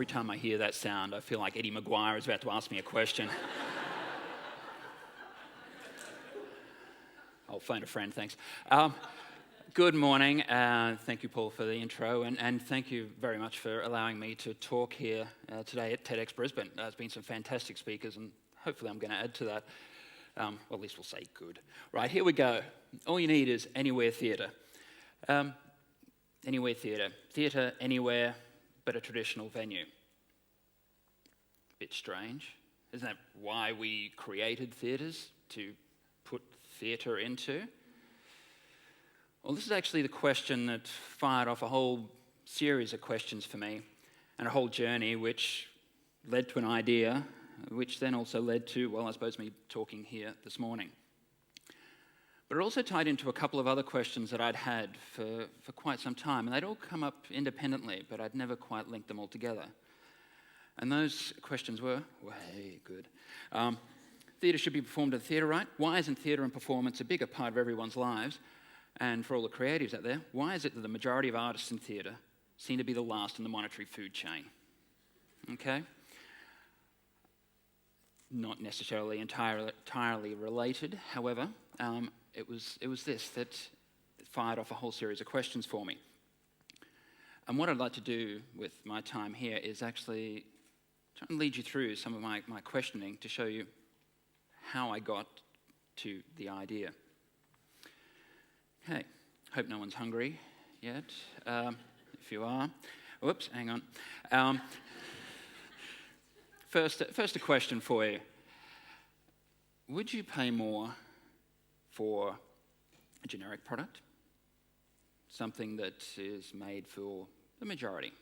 every time I hear that sound, I feel like Eddie Maguire is about to ask me a question. I'll phone a friend, thanks. Good morning. Thank you, Paul, for the intro, and thank you very much for allowing me to talk here today at TEDxBrisbane. There's been some fantastic speakers, and hopefully I'm going to add to that. Well, at least we'll say good. Right, here we go. All you need is Anywhere Theatre. Anywhere Theatre. Theatre anywhere but a traditional venue. Bit strange. Isn't that why we created theatres? To put theatre into? Well, this is actually the question that fired off a whole series of questions for me, and a whole journey which led to an idea, which then also led to, well, I suppose me talking here this morning. But it also tied into a couple of other questions that I'd had for quite some time, and they'd all come up independently, but I'd never quite linked them all together. And those questions were, good. Theatre should be performed at the theatre, right? Why isn't theatre and performance a bigger part of everyone's lives? And for all the creatives out there, why is it that the majority of artists in theatre seem to be the last in the monetary food chain? Okay? Not necessarily entirely related, however, it was this that fired off a whole series of questions for me. And what I'd like to do with my time here is actually try and lead you through some of my questioning to show you how I got to the idea. Okay, hope no one's hungry yet. If you are, whoops, hang on. First a question for you. Would you pay more for a generic product? Something that is made for the majority?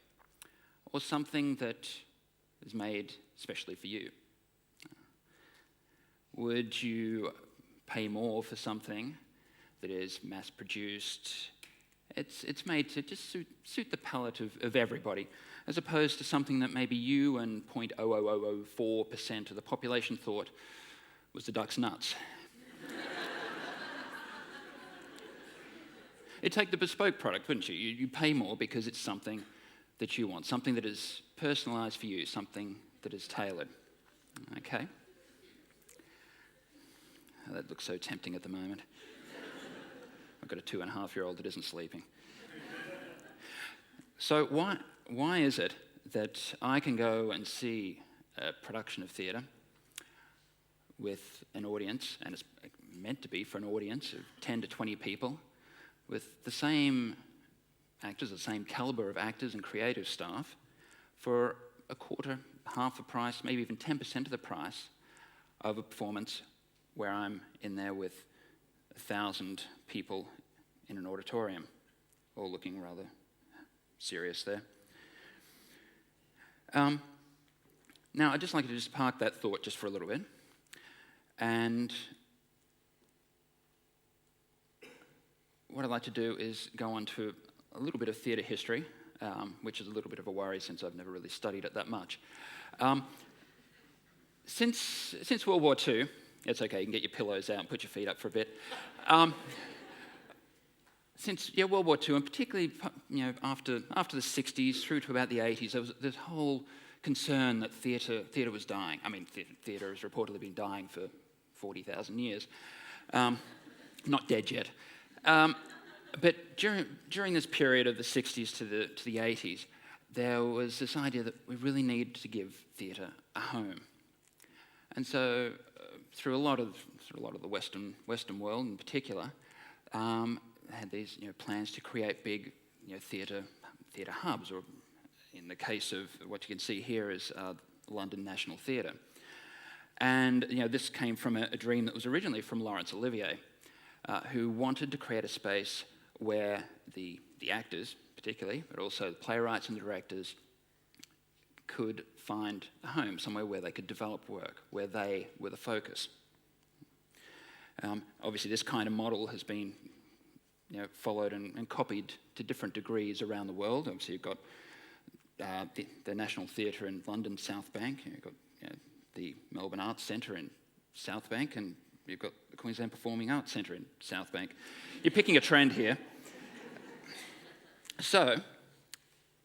Or something that is made especially for you? Would you pay more for something that is mass-produced? It's made to just suit the palate of everybody, as opposed to something that maybe you and 0.00004% of the population thought was the duck's nuts. You'd take the bespoke product, wouldn't you? You pay more because it's something that you want, something that is personalised for you, something that is tailored. Okay? Oh, that looks so tempting at the moment. I've got a 2.5-year-old that isn't sleeping. So why is it that I can go and see a production of theatre with an audience, and it's meant to be for an audience of 10 to 20 people, with the same actors, the same calibre of actors and creative staff, for a quarter, half the price, maybe even 10% of the price of a performance where I'm in there with 1,000 people in an auditorium, all looking rather serious there. Now, I'd just like to just park that thought just for a little bit, and what I'd like to do is go on to a little bit of theatre history, which is a little bit of a worry since I've never really studied it that much. Since World War II, it's okay, you can get your pillows out and put your feet up for a bit. Since World War II, and particularly after the 60s through to about the 80s, there was this whole concern that theatre was dying. I mean, theatre has reportedly been dying for 40,000 years. Not dead yet. But during this period of the 60s to the 80s, there was this idea that we really need to give theatre a home. And so through a lot of the Western world in particular, had these plans to create big theatre hubs, or in the case of what you can see here is London National Theatre. And this came from a dream that was originally from Laurence Olivier, who wanted to create a space where the actors particularly, but also the playwrights and the directors, could find a home, somewhere where they could develop work, where they were the focus. Obviously, this kind of model has been followed and copied to different degrees around the world. Obviously, you've got the National Theatre in London, South Bank. You've got the Melbourne Arts Centre in South Bank, and you've got the Queensland Performing Arts Centre in South Bank. You're picking a trend here. So,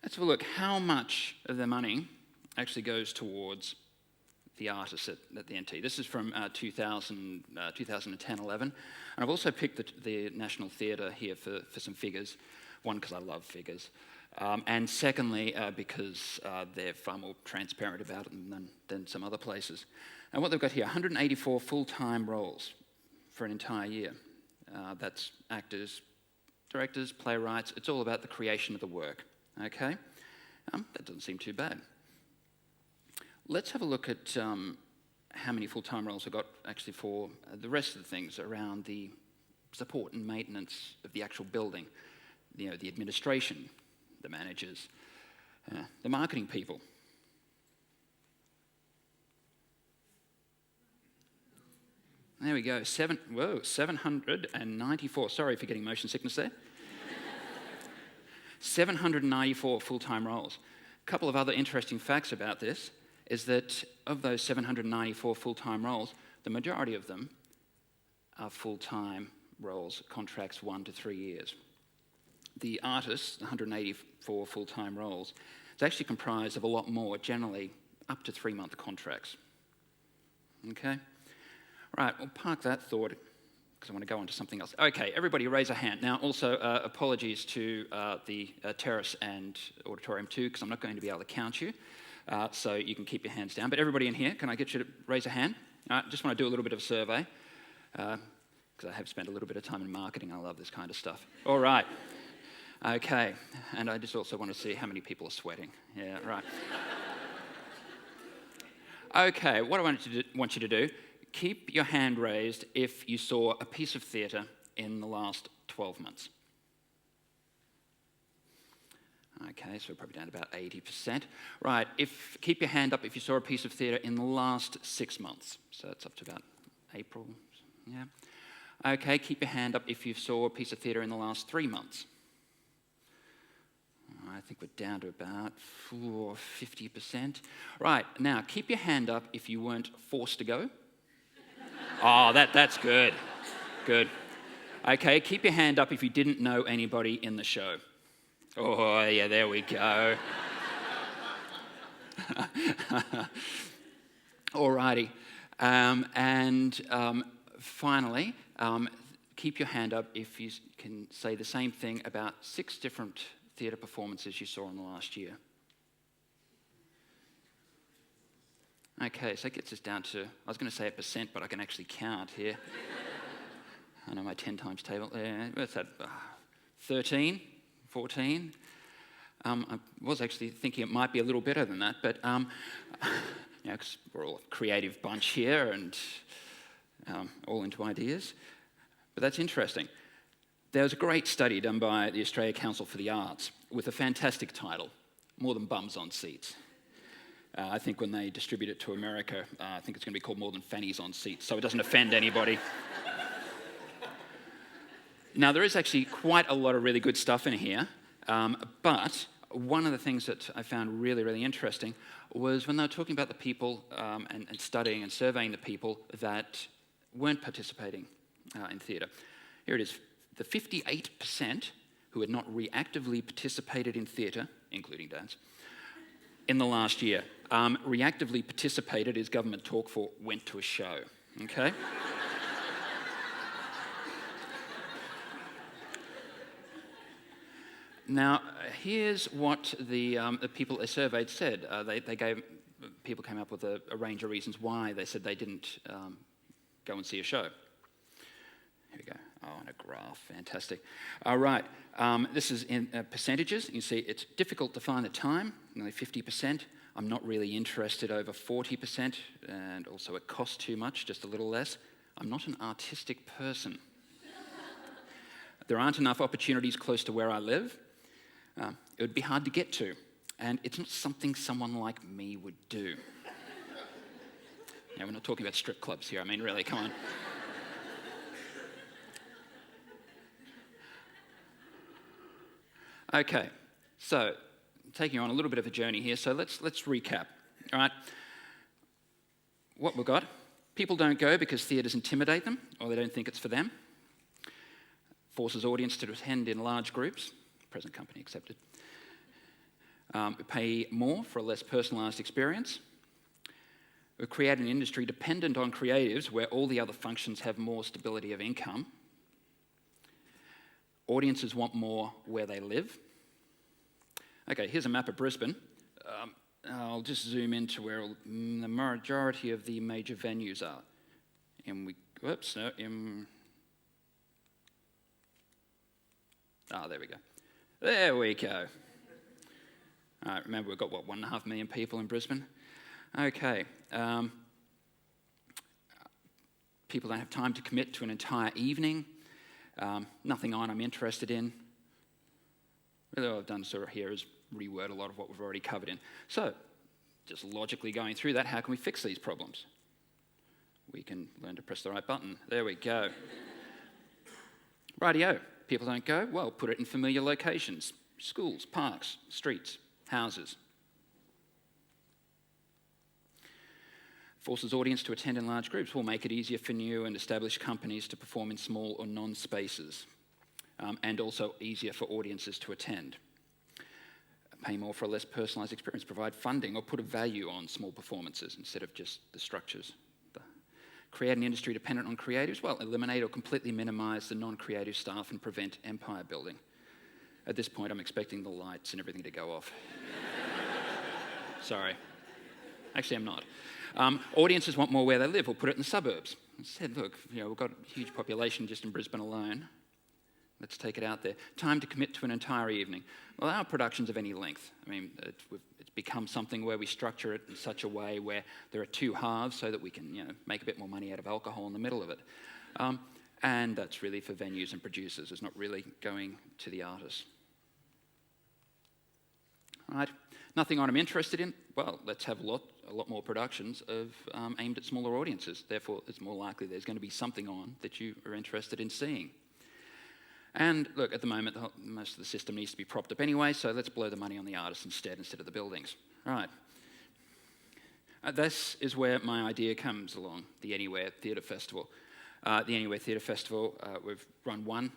let's have a look. How much of the money actually goes towards the artists at the NT. This is from 2010-11. And I've also picked the National Theatre here for some figures. One, because I love figures. And secondly, because they're far more transparent about it than some other places. And what they've got here, 184 full-time roles for an entire year. That's actors, directors, playwrights. It's all about the creation of the work, okay? That doesn't seem too bad. Let's have a look at how many full-time roles we've got actually for the rest of the things around the support and maintenance of the actual building. You know, the administration, the managers, the marketing people. There we go, 794. Sorry for getting motion sickness there. 794 full-time roles. A couple of other interesting facts about this is that of those 794 full-time roles, the majority of them are full-time roles, contracts 1 to 3 years. The artists, 184 full-time roles, is actually comprised of a lot more, generally up to 3-month contracts. Okay? Right, we'll park that thought because I want to go on to something else. Okay, everybody raise a hand. Now, also, apologies to the terrace and auditorium too, because I'm not going to be able to count you, so you can keep your hands down. But everybody in here, can I get you to raise a hand? Just want to do a little bit of a survey, because I have spent a little bit of time in marketing. I love this kind of stuff. All right. Okay, and I just also want to see how many people are sweating. Yeah, right. Okay, what I want you to do, keep your hand raised if you saw a piece of theatre in the last 12 months. Okay, so we're probably down to about 80%. Right, keep your hand up if you saw a piece of theatre in the last 6 months. So it's up to about April, yeah. Okay, keep your hand up if you saw a piece of theatre in the last 3 months. I think we're down to about 50%. Right, now keep your hand up if you weren't forced to go. Oh, that's good. Good. Okay, keep your hand up if you didn't know anybody in the show. Oh, yeah, there we go. Alrighty. Finally, keep your hand up if you can say the same thing about 6 different theatre performances you saw in the last year. Okay, so it gets us down to, I was going to say 1%, but I can actually count here. I know my 10 times table. What's that? 13, 14. I was actually thinking it might be a little better than that, but because we're all a creative bunch here and all into ideas. But that's interesting. There was a great study done by the Australia Council for the Arts with a fantastic title, More Than Bums on Seats. I think when they distribute it to America, I think it's going to be called More Than Fannies on Seats, so it doesn't offend anybody. Now, there is actually quite a lot of really good stuff in here, but one of the things that I found really, really interesting was when they were talking about the people and studying and surveying the people that weren't participating in theatre. Here it is. The 58% who had not reactively participated in theatre, including dance, in the last year. Reactively participated is government talk for went to a show, okay? Now, here's what the people they surveyed said. People came up with a range of reasons why they said they didn't go and see a show. Here we go. Oh, and a graph. Fantastic. All right. This is in percentages. You can see it's difficult to find the time, nearly 50%. I'm not really interested, over 40%. And also it costs too much, just a little less. I'm not an artistic person. There aren't enough opportunities close to where I live. It would be hard to get to. And it's not something someone like me would do. We're not talking about strip clubs here. I mean, really, come on. Okay, so taking you on a little bit of a journey here, so let's recap, all right? What we've got, people don't go because theatres intimidate them or they don't think it's for them. Forces audience to attend in large groups, present company accepted. We pay more for a less personalised experience. We create an industry dependent on creatives where all the other functions have more stability of income. Audiences want more where they live. Okay, here's a map of Brisbane. I'll just zoom into where the majority of the major venues are. There we go. There we go. All right, remember we've got, 1.5 million people in Brisbane? Okay. People don't have time to commit to an entire evening. Nothing on I'm interested in. Really all I've done sort of here is reword a lot of what we've already covered in. So, just logically going through that, how can we fix these problems? We can learn to press the right button. There we go. Rightio. People don't go? Well, put it in familiar locations. Schools, parks, streets, houses. Forces audience to attend in large groups. Will make it easier for new and established companies to perform in small or non-spaces. And also easier for audiences to attend. Pay more for a less personalised experience. Provide funding or put a value on small performances instead of just the structures. Create an industry dependent on creatives. Well, eliminate or completely minimise the non-creative staff and prevent empire building. At this point, I'm expecting the lights and everything to go off. Sorry. Actually, I'm not. Audiences want more where they live. We'll put it in the suburbs. I said, look, we've got a huge population just in Brisbane alone. Let's take it out there. Time to commit to an entire evening. Well, our productions of any length. I mean, it's become something where we structure it in such a way where there are two halves so that we can, make a bit more money out of alcohol in the middle of it. And that's really for venues and producers. It's not really going to the artists. All right. Nothing I'm interested in? Well, let's have a lot more productions aimed at smaller audiences. Therefore, it's more likely there's going to be something on that you are interested in seeing. And look, at the moment, most of the system needs to be propped up anyway, so let's blow the money on the artists instead of the buildings. Right. This is where my idea comes along, the Anywhere Theatre Festival. The Anywhere Theatre Festival, we've run one,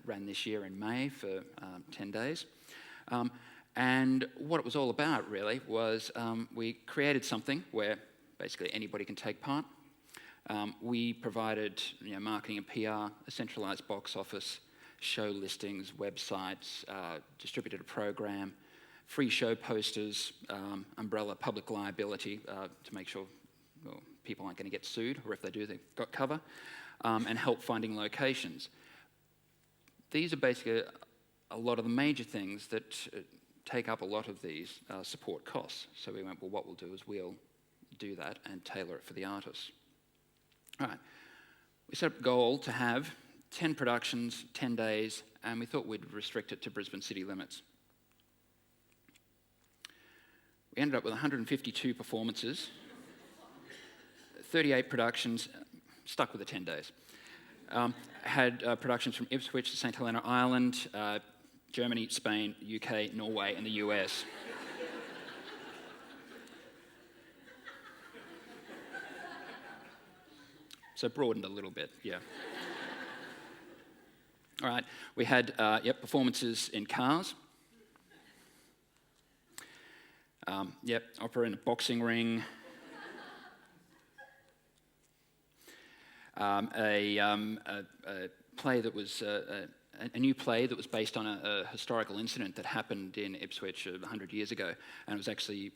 ran this year in May for 10 days. And what it was all about, really, was we created something where basically anybody can take part. We provided marketing and PR, a centralised box office, show listings, websites, distributed a program, free show posters, umbrella public liability to make sure people aren't going to get sued, or if they do, they've got cover, and help finding locations. These are basically a lot of the major things that take up a lot of these support costs. So we went, well, what we'll do is we'll do that and tailor it for the artists. All right. We set up a goal to have 10 productions, 10 days, and we thought we'd restrict it to Brisbane city limits. We ended up with 152 performances, 38 productions, stuck with the 10 days. Had productions from Ipswich to St Helena Island, Germany, Spain, UK, Norway, and the US. So broadened a little bit, yeah. All right, we had performances in cars. Opera in a boxing ring. A play that was a new play that was based on a historical incident that happened in Ipswich 100 years ago, and it was actually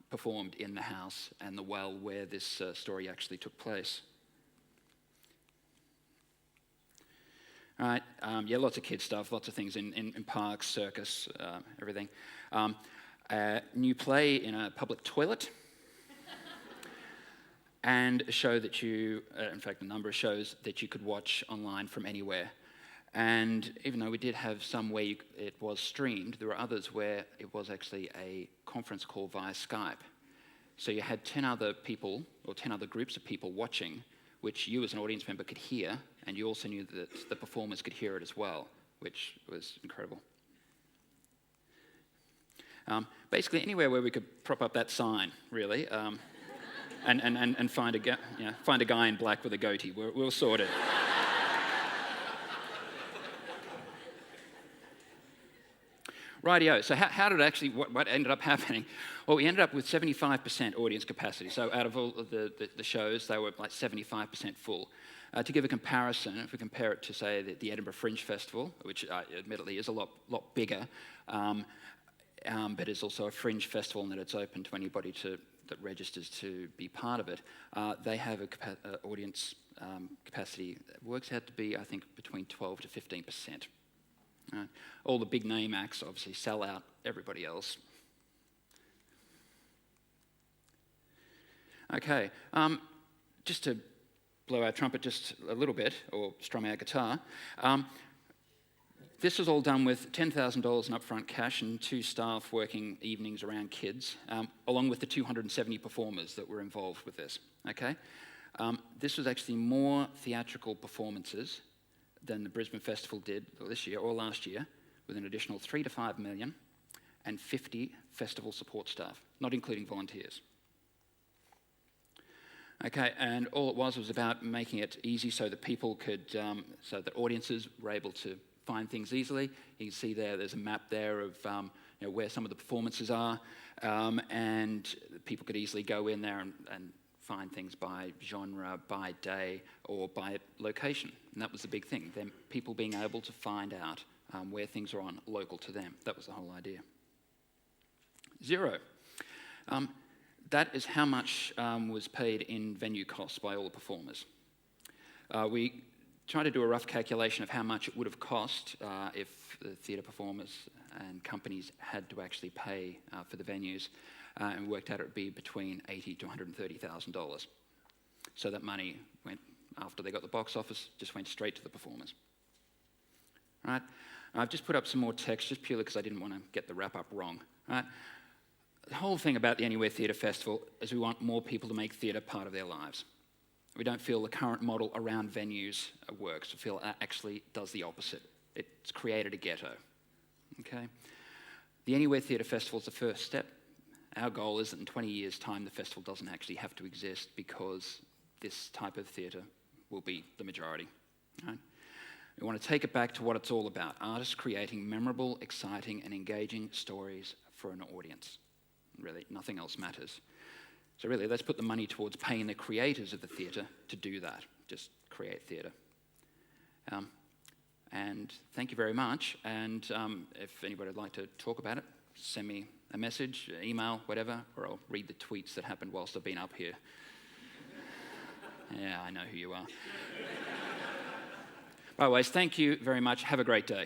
performed in the house and the well where this story actually took place. All right, lots of kid stuff, lots of things in parks, circus, everything. New play in a public toilet. And a show that a number of shows that you could watch online from anywhere. And even though we did have some where it was streamed, there were others where it was actually a conference call via Skype. So you had 10 other people, or 10 other groups of people watching, which you as an audience member could hear, and you also knew that the performers could hear it as well, which was incredible. Basically anywhere where we could prop up that sign, really, and find a guy in black with a goatee. We'll sort it. Rightio. So how did actually, what ended up happening? Well, we ended up with 75% audience capacity. So out of all of the shows, they were like 75% full. To give a comparison, if we compare it to, say, the Edinburgh Fringe Festival, which admittedly is a lot bigger, but is also a fringe festival and that it's open to anybody that registers to be part of it, they have an audience capacity that works out to be, I think, between 12 to 15%. All the big name acts obviously sell out everybody else. Okay, just to blow our trumpet just a little bit, or strum our guitar, this was all done with $10,000 in upfront cash and 2 staff working evenings around kids, along with the 270 performers that were involved with this, okay? This was actually more theatrical performances than the Brisbane Festival did this year or last year, with an additional $3 to $5 million and 50 festival support staff, not including volunteers. Okay, and all it was about making it easy so that people could, so that audiences were able to find things easily. You can see there's a map there of where some of the performances are, and people could easily go in there and find things by genre, by day, or by location. And that was the big thing, then people being able to find out where things are on local to them. That was the whole idea. 0. That is how much was paid in venue costs by all the performers. We tried to do a rough calculation of how much it would have cost if the theatre performers and companies had to actually pay for the venues, and worked out it would be between $80,000 to $130,000. So that money went, after they got the box office, just went straight to the performers. Right? I've just put up some more text, just purely because I didn't want to get the wrap-up wrong. Right? The whole thing about the Anywhere Theatre Festival is we want more people to make theatre part of their lives. We don't feel the current model around venues works. We feel it actually does the opposite. It's created a ghetto. Okay? The Anywhere Theatre Festival is the first step. Our goal is that in 20 years' time, the festival doesn't actually have to exist because this type of theatre will be the majority. Right? We want to take it back to what it's all about, artists creating memorable, exciting, and engaging stories for an audience. Really, nothing else matters. So really, let's put the money towards paying the creators of the theatre to do that, just create theatre. And thank you very much, and if anybody would like to talk about it, send me a message, email, whatever, or I'll read the tweets that happened whilst I've been up here. Yeah, I know who you are. By the way, thank you very much. Have a great day.